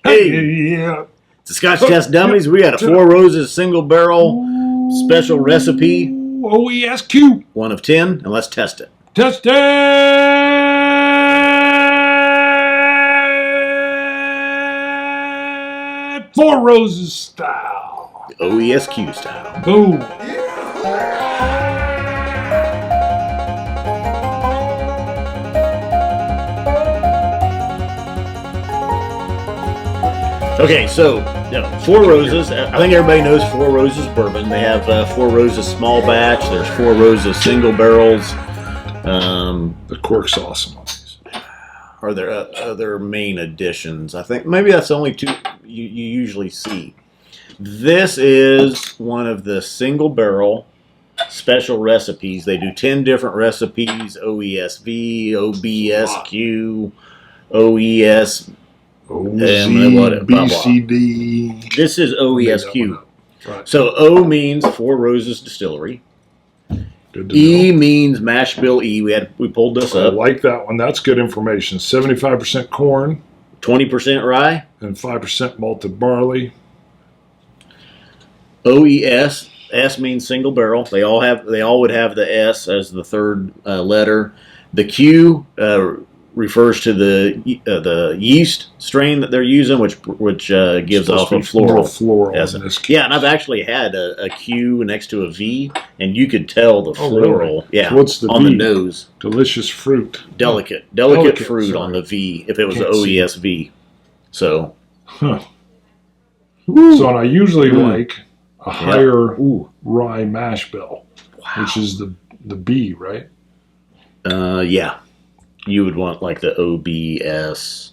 Hey, yeah. it's the Scotch Test Dummies. We got a Four Roses single barrel special recipe. OESQ. 1 of 10, and let's test it. Test it. 4 Roses style. The OESQ style. Boom. Okay, so Four Roses. I think everybody knows Four Roses bourbon. They have Four Roses small batch. There's Four Roses single barrels. The cork's awesome on these. Are there other main additions? I think maybe that's the only 2 you usually see. This is one of the single barrel special recipes. They do 10 different recipes: OESV, OBSQ, OES. BCD. This is OESQ. Right. So O means Four Roses Distillery. Good to E know. means mash bill E. We pulled this I up. like that one. That's good information. 75% corn 20% rye. and 5% malted barley. OES. S means single barrel. They all would have the S as the third letter. The Q refers to the yeast strain that they're using, which gives off a floral essence. Yeah, and I've actually had a Q next to a V, and you could tell the floral. Really? Yeah, So what's the on V? the nose? Delicious fruit. Delicate fruit sorry. on the V. If it was Can't OESV, so Huh. So and I usually like a higher Ooh. rye mash bill, which is the B, right? Yeah. You would want like the OBSK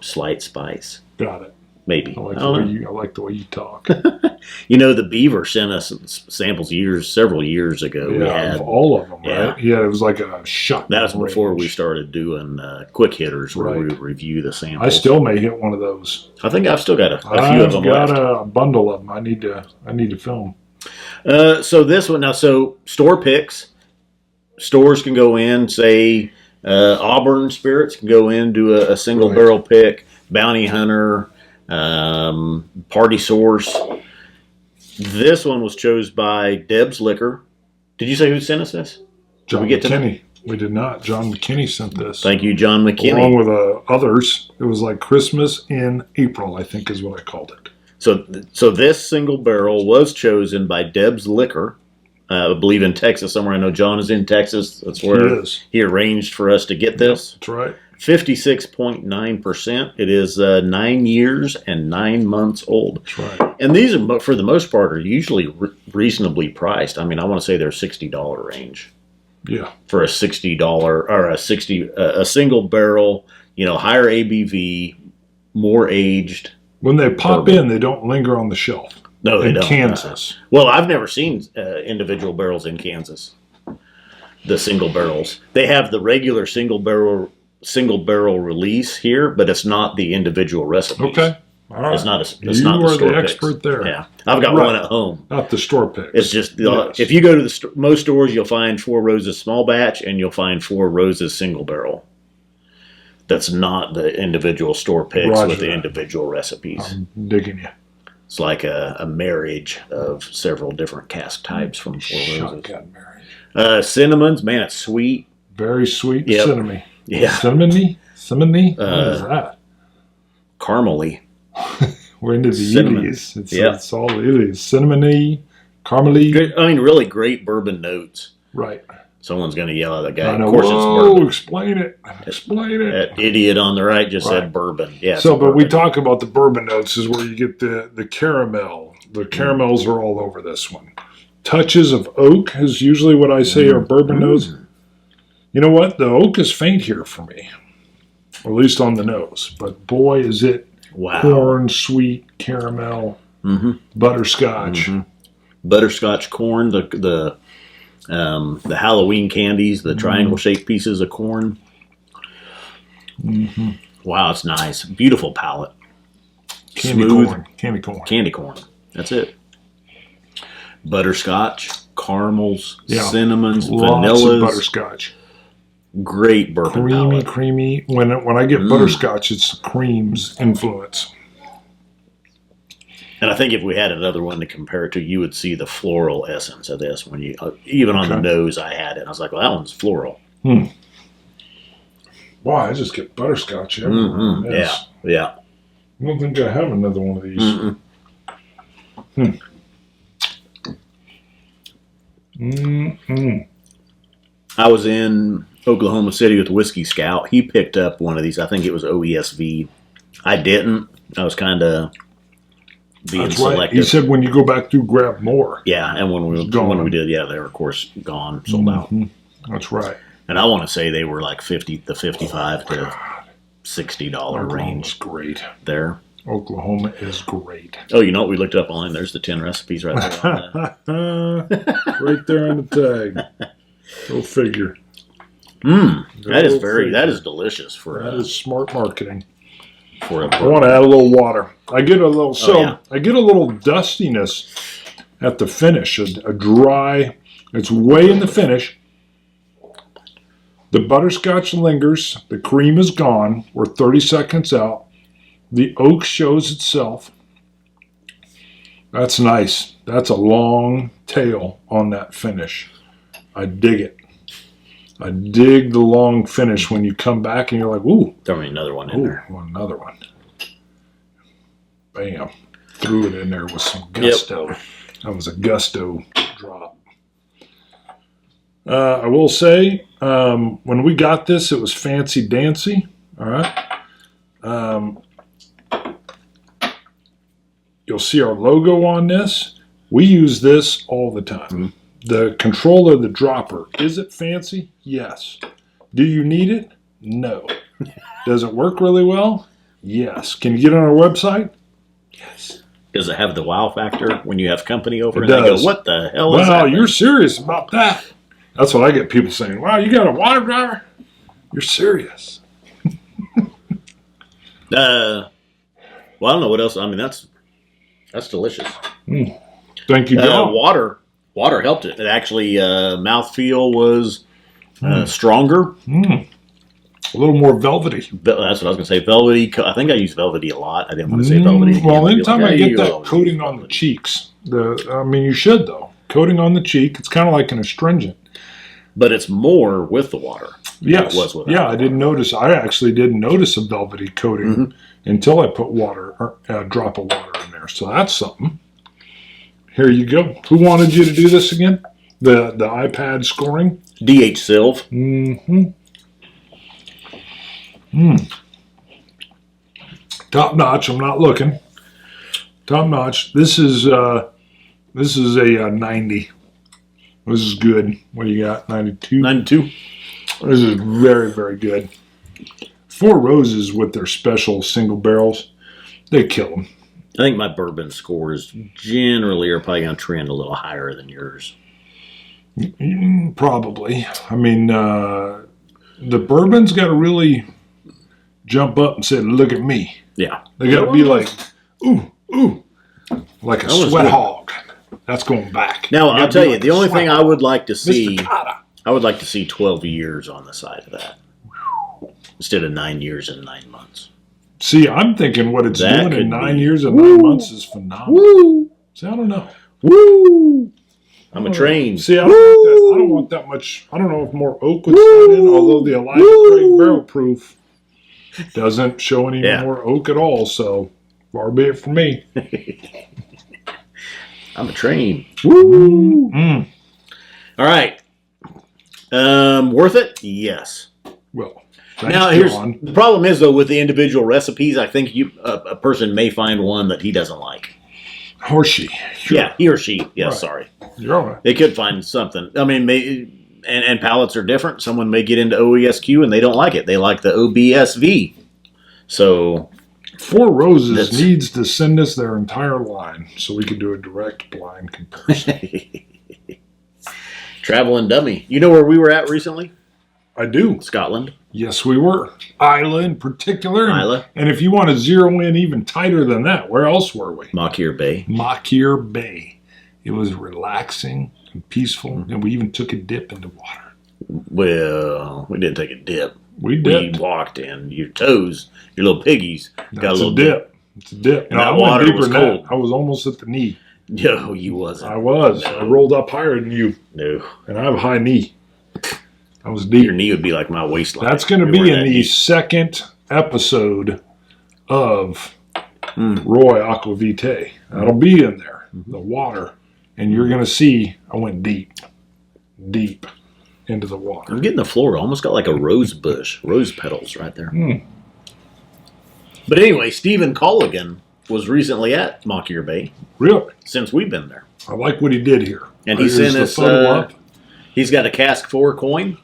slight spice. Got it. Maybe. I like the way you talk. The Beaver sent us samples several years ago. Yeah, We had of all of them, yeah. right? Yeah, it was like a shot. That was before we started doing quick hitters where we Right. would review the samples. I still may hit one of those. I think I've still got a few of them I've left. got a bundle of them. I need to film. So this one now. So store picks. Stores can go in, say Auburn Spirits can go in, do a single barrel pick. Bounty Hunter, Party Source. This one was chosen by Deb's Liquor. Did you say who sent us this? John we get to McKinney. We did not. John McKinney sent this. Thank you, John McKinney. Along with others. It was like Christmas in April, I think is what I called it. So this single barrel was chosen by Deb's Liquor. I believe in Texas somewhere. I know John is in Texas. That's where he arranged for us to get this. That's right. 56.9%. It is 9 years and 9 months old. That's right. And these are, for the most part, are usually reasonably priced. I mean, I want to say they're $60 range. Yeah. For a $60 or a single barrel, higher ABV, more aged. When they pop in, they don't linger on the shelf. No, they in don't. Kansas. Well, I've never seen individual barrels in Kansas. The single barrels. They have the regular single barrel release here, but it's not the individual recipes. Okay. All right. It's not you not the are store the picks. expert there. Yeah, I've got one at home. Not the store picks. It's just Yes. if you go to most stores, you'll find Four Roses small batch, and you'll find Four Roses single barrel. That's not the individual store picks with the individual recipes. I'm digging you. It's like a marriage of several different cask types from Four Roses. Shotgun marriage. Cinnamons, man, it's sweet. Very sweet. Yep. Cinnamon. Yeah. Cinnamony? Cinnamony? What is that? Caramely. We're into the Cinnamon. Eddies. It's all Eddies. Cinnamony, caramely. I mean, really great bourbon notes. Right. Someone's going to yell at that guy. I know. Of course, it's bourbon. Explain it. Explain it. That idiot on the right just said bourbon. Yeah. So, but we talk about the bourbon notes is where you get the caramel. The caramels are all over this one. Touches of oak is usually what I say are bourbon notes. You know what? The oak is faint here for me, or at least on the nose. But boy, is it corn, sweet, caramel, butterscotch. Butterscotch corn, the Halloween candies, the triangle-shaped pieces of corn. Wow, it's nice. Beautiful palate. Candy Smooth. corn. Candy corn. Candy corn. That's it. Butterscotch, caramels, Yeah. cinnamons, Lots vanillas. of butterscotch. great bourbon palate. Creamy. When I get butterscotch, it's the cream's influence. And I think if we had another one to compare it to, you would see the floral essence of this. When you even on the nose, I had it. I was like, well, that one's floral. Wow, I just get butterscotch everywhere. Yeah. I don't think I have another one of these. I was in Oklahoma City with Whiskey Scout. He picked up one of these. I think it was OESV. I didn't. I was kind of being selective. Right. He said when you go back through, grab more. Yeah, and when we did, they were of course gone, sold out. That's right. And I want to say they were like $55 to $60 range. Oklahoma's great. There. Oklahoma is great. Oh, you know what? We looked up online. There's the 10 recipes right there. Right there on the tag. Go figure. That is delicious that is smart marketing. For a I want to add a little water. I get a little dustiness at the finish. A dry. It's way in the finish. The butterscotch lingers. The cream is gone. We're 30 seconds out. The oak shows itself. That's nice. That's a long tail on that finish. I dig it. I dig the long finish when you come back and you're like, ooh. Throw me another one in there. Want another one. Bam. Threw it in there with some gusto. Yep. That was a gusto drop. I will say, when we got this, it was fancy dancy. All right. You'll see our logo on this. We use this all the time. The controller, the dropper, is it fancy? Yes. Do you need it? No. Does it work really well? Yes. Can you get on our website? Yes. Does it have the wow factor when you have company over It and does. they go, what the hell is that? Wow, you're serious about that. That's what I get people saying. Wow, you got a water driver? You're serious. Well, I don't know what else. I mean, that's delicious. Thank you, John. Water helped it. It actually, mouthfeel was stronger. A little more velvety. That's what I was going to say. Velvety. I think I use velvety a lot. I didn't want to say velvety. Well, anytime I get that coating on the cheeks, you should, though. Coating on the cheek, it's kind of like an astringent. But it's more with the water. Yes. It was without I didn't notice. I actually didn't notice a velvety coating until I put a drop of water in there. So that's something. Here you go. Who wanted you to do this again? The iPad scoring? DH Silv. Top notch. I'm not looking. Top notch. This is a 90. This is good. What do you got? 92? 92. This is very, very good. Four Roses with their special single barrels, they kill them. I think my bourbon scores generally are probably going to trend a little higher than yours. Probably. I mean, the bourbon's got to really jump up and say, look at me. Yeah. They got to be like, ooh, like a sweat hog. That's going back. Now, I'll tell you, the only thing I would like to see, I would like to see 12 years on the side of that instead of 9 years and 9 months. See, I'm thinking what it's doing in 9 years and 9 months is phenomenal. See, I don't know. I'm a train. See, I don't want that much. I don't know if more oak would slide in, although the Elijah Craig Barrel Proof doesn't show any more oak at all, so far be it from me. I'm a train. All right. Worth it? Yes. Well, now the problem is though with the individual recipes. I think a person may find one that he doesn't like. Or she. Sure. Yeah, he or she. Yeah, right. Sorry. You're all right. They could find something. I mean, and palates are different. Someone may get into OESQ and they don't like it. They like the OBSV. So Four Roses needs to send us their entire line so we can do a direct blind comparison. Traveling dummy. You know where we were at recently? I do. Scotland. Yes, we were. Isla in particular. Isla. And if you want to zero in even tighter than that, where else were we? Mockyear Bay. Mockyear Bay. It was relaxing and peaceful, and we even took a dip into water. Well, we didn't take a dip. We We dipped. walked in. Your toes, your little piggies, got a That's little a dip. It's a dip. And No, that I went water deeper was than that. cold. I was almost at the knee. No, you wasn't. I was. No. I rolled up higher than you, No. and I have a high knee. I was Your deep. knee would be like my waistline. That's going to We be weren't in that the deep. second episode of Roy Aquavitae. That'll be in there, the water. And you're going to see I went deep into the water. I'm getting the floor. Almost got like a rose bush, rose petals right there. But anyway, Stephen Colligan was recently at Mockyer Bay Really? since we've been there. I like what he did here. And he Here's sent the us, photo up. he's got a cask 4 coin.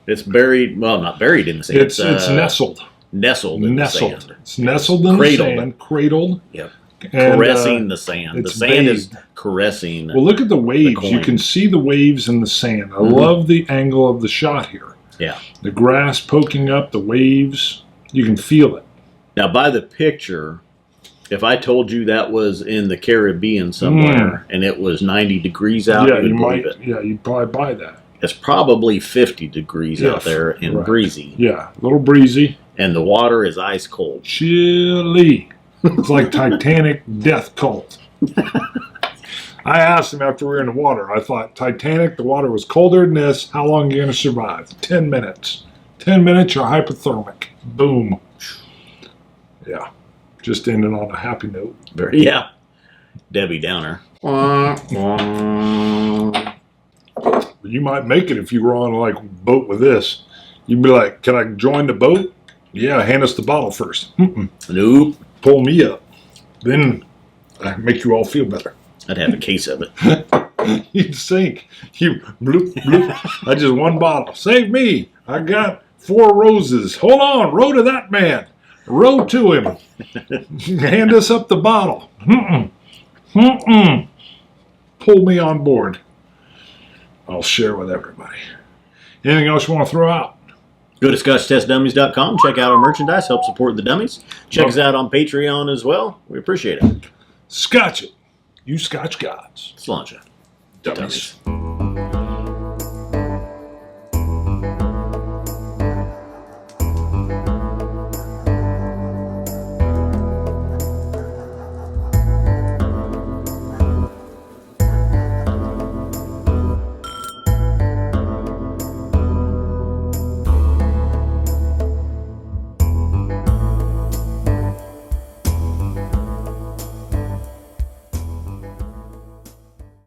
It's buried, well, not buried in the sand. It's nestled. Nestled in the sand. It's nestled in Cradled. the sand, cradled. Yep. And, Caressing the sand. The it's sand is bathed. caressing. Well, look at the waves. coin. You can see the waves in the sand. I love the angle of the shot here. Yeah. The grass poking up, the waves. You can feel it. Now, by the picture, if I told you that was in the Caribbean somewhere and it was 90 degrees out, Yeah, you would you believe might. it. Yeah, you'd probably buy that. It's probably 50 degrees out Yes, there and right. breezy. Yeah, a little breezy. And the water is ice cold. Chilly. It's like Titanic death cult. I asked him after we were in the water. I thought, Titanic, the water was colder than this. How long are you going to survive? 10 minutes. 10 minutes, you're hypothermic. Boom. Yeah. Just ending on a happy note. Yeah. Debbie Downer. You might make it if you were on like a boat with this. You'd be like, can I join the boat? Yeah, hand us the bottle first. Nope. Pull me up. Then I make you all feel better. I'd have a case of it. You'd sink. You bloop, bloop. I just one bottle. Save me. I got 4 roses. Hold on. Row to that man. Row to him. Hand us up the bottle. Pull me on board. I'll share with everybody. Anything else you want to throw out? Go to ScotchTestDummies.com. Check out our merchandise. Help support the dummies. Check us out on Patreon as well. We appreciate it. Scotch it. You Scotch gods. Let's launch it. Dummies.